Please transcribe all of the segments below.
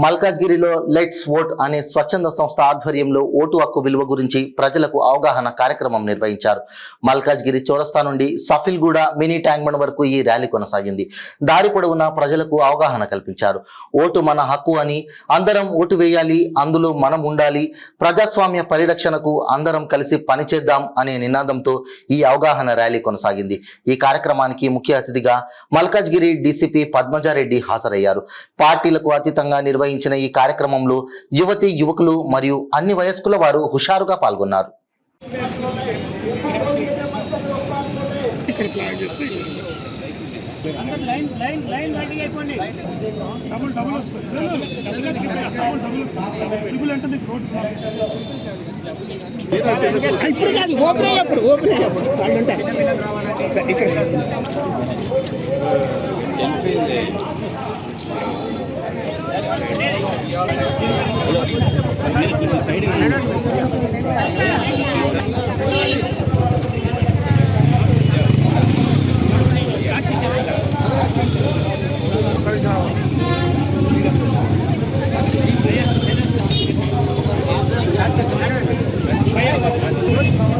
మల్కాజ్గిరిలో let's vote అనే స్వచ్ఛంద సంస్థ ఆధ్వర్యంలో ఓటు హక్కు విలువ గురించి ప్రజలకు అవగాహన కార్యక్రమం నిర్వహించారు. మల్కాజ్గిరి చౌరస్తా నుండి సఫిల్గూడ మినీ ట్యాంక్బండ్ వరకు ఈ ర్యాలీ కొనసాగింది. దారి పొడవునా ప్రజలకు అవగాహన కల్పించారు. ఓటు మన హక్కు అని, అందరం ఓటు వేయాలి, అందులో మనం ఉండాలి, ప్రజాస్వామ్య పరిరక్షణకు అందరం కలిసి పనిచేద్దాం అనే నినాదంతో ఈ అవగాహన ర్యాలీ కొనసాగింది. ఈ కార్యక్రమానికి ముఖ్య అతిథిగా మల్కాజ్గిరి డీసీపీ పద్మజారెడ్డి హాజరయ్యారు. పార్టీలకు అతీతంగా నిర్వహించిన ఈ కార్యక్రమంలో యువతి యువకులు మరియు అన్ని వయస్కుల వారు హుషారుగా పాల్గొన్నారు.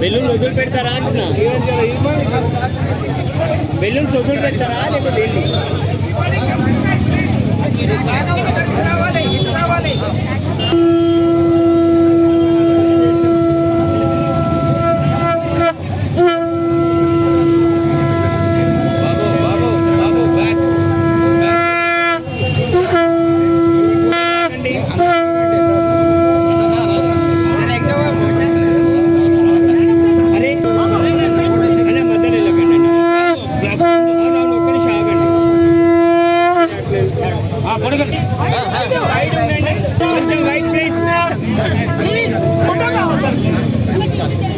బెలూన్ వదిలి పెడతారా అంటున్నా, బెలూన్స్ వదిలి పెడతారా లేకపోతే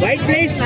white place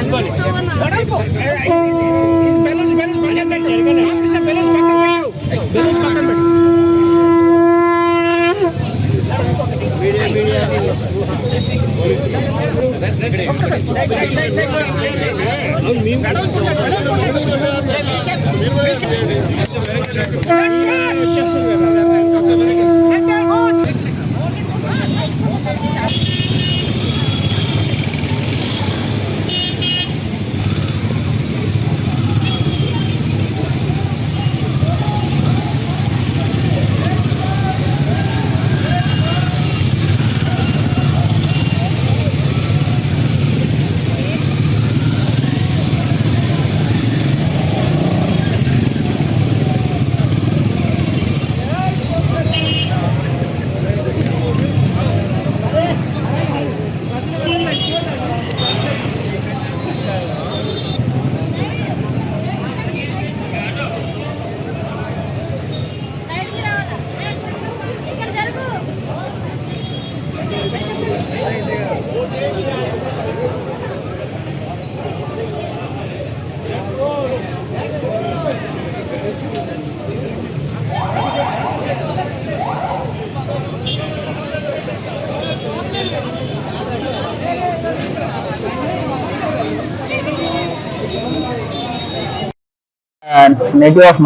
native of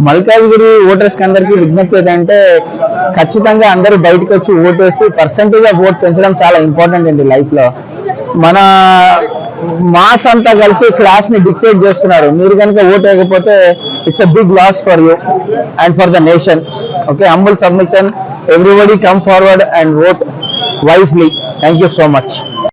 Malkajgiri voters కి అందరికి విజ్ఞప్తి ఏంటంటే ఖచ్చితంగా అందరూ బయటకు వచ్చి ఓటేసి పర్సెంటేజ్ ఆఫ్ ఓట్ పెంచడం చాలా ఇంపార్టెంట్ అండి లైఫ్ లో. మన మాస్ అంతా కలిసి క్లాస్ ని డిక్టేట్ చేస్తున్నారు. మీరు కనుక ఓట్ వేయకపోతే it's a big loss for you and for the nation. Okay, humble submission, everybody come forward and vote wisely. Thank you so much.